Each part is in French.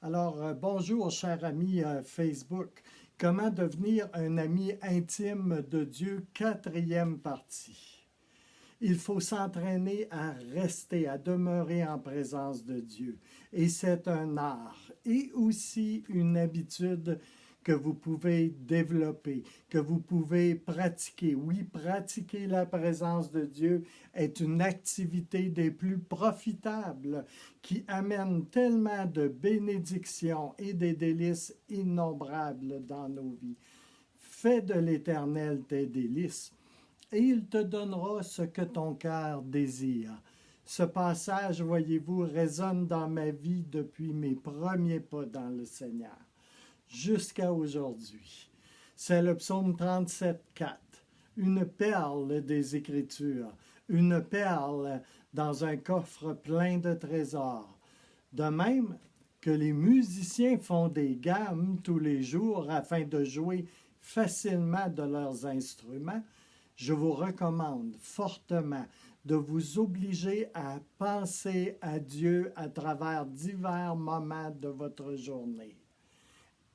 Bonjour, cher ami Facebook. Comment devenir un ami intime de Dieu, quatrième partie. Il faut s'entraîner à rester, à demeurer en présence de Dieu. Et c'est un art et aussi une habitude que vous pouvez développer, que vous pouvez pratiquer. Oui, pratiquer la présence de Dieu est une activité des plus profitables qui amène tellement de bénédictions et des délices innombrables dans nos vies. Fais de l'Éternel tes délices et il te donnera ce que ton cœur désire. Ce passage, voyez-vous, résonne dans ma vie depuis mes premiers pas dans le Seigneur jusqu'à aujourd'hui. C'est le psaume 37,4, une perle des Écritures, une perle dans un coffre plein de trésors. De même que les musiciens font des gammes tous les jours afin de jouer facilement de leurs instruments, je vous recommande fortement de vous obliger à penser à Dieu à travers divers moments de votre journée.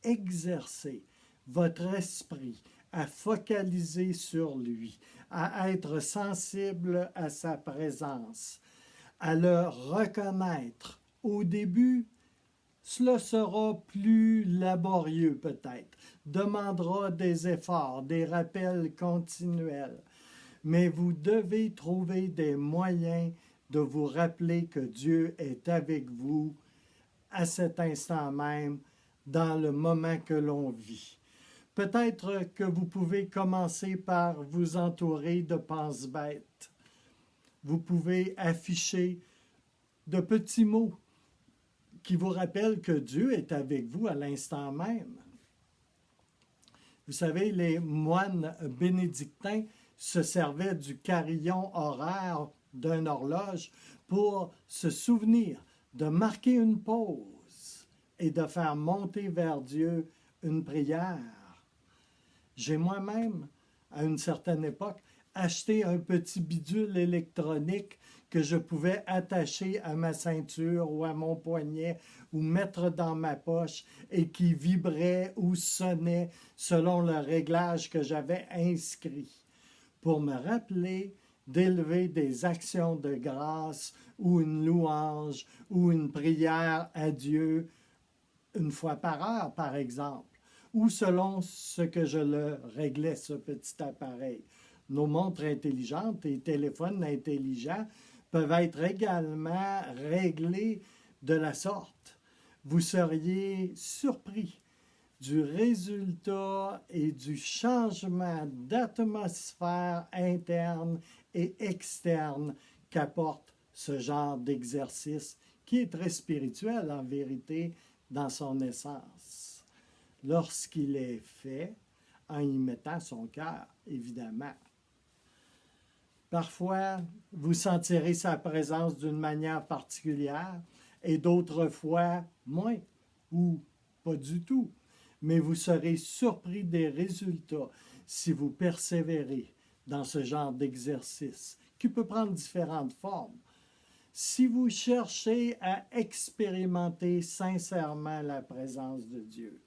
Exercez votre esprit à focaliser sur lui, à être sensible à sa présence, à le reconnaître. Au début, cela sera plus laborieux peut-être, demandera des efforts, des rappels continuels, mais vous devez trouver des moyens de vous rappeler que Dieu est avec vous à cet instant même, dans le moment que l'on vit. Peut-être que vous pouvez commencer par vous entourer de pense-bêtes. Vous pouvez afficher de petits mots qui vous rappellent que Dieu est avec vous à l'instant même. Vous savez, les moines bénédictins se servaient du carillon horaire d'une horloge pour se souvenir de marquer une pause et de faire monter vers Dieu une prière. J'ai moi-même, à une certaine époque, acheté un petit bidule électronique que je pouvais attacher à ma ceinture ou à mon poignet ou mettre dans ma poche et qui vibrait ou sonnait selon le réglage que j'avais inscrit pour me rappeler d'élever des actions de grâce ou une louange ou une prière à Dieu une fois par heure, par exemple, ou selon ce que je le réglais, ce petit appareil. Nos montres intelligentes et téléphones intelligents peuvent être également réglés de la sorte. Vous seriez surpris du résultat et du changement d'atmosphère interne et externe qu'apporte ce genre d'exercice qui est très spirituel en vérité dans son essence, lorsqu'il est fait en y mettant son cœur, évidemment. Parfois, vous sentirez sa présence d'une manière particulière et d'autres fois moins ou pas du tout. Mais vous serez surpris des résultats si vous persévérez dans ce genre d'exercice qui peut prendre différentes formes. Si vous cherchez à expérimenter sincèrement la présence de Dieu,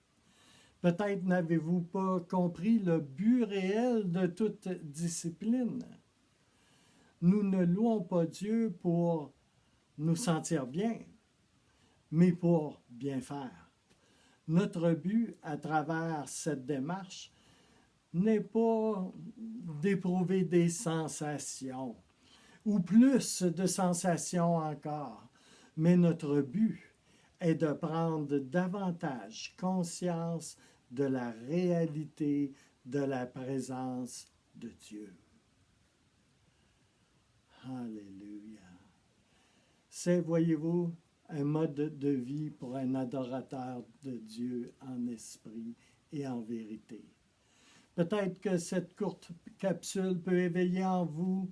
peut-être n'avez-vous pas compris le but réel de toute discipline. Nous ne louons pas Dieu pour nous sentir bien, mais pour bien faire. Notre but à travers cette démarche n'est pas d'éprouver des sensations, ou plus de sensations encore. Mais notre but est de prendre davantage conscience de la réalité de la présence de Dieu. Alléluia. C'est, voyez-vous, un mode de vie pour un adorateur de Dieu en esprit et en vérité. Peut-être que cette courte capsule peut éveiller en vous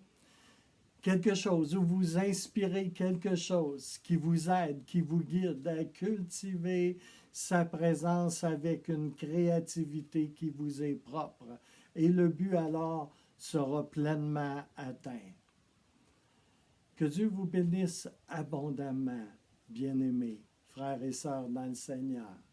quelque chose ou vous inspirer quelque chose qui vous aide, qui vous guide à cultiver sa présence avec une créativité qui vous est propre. Et le but alors sera pleinement atteint. Que Dieu vous bénisse abondamment, bien-aimés frères et sœurs dans le Seigneur.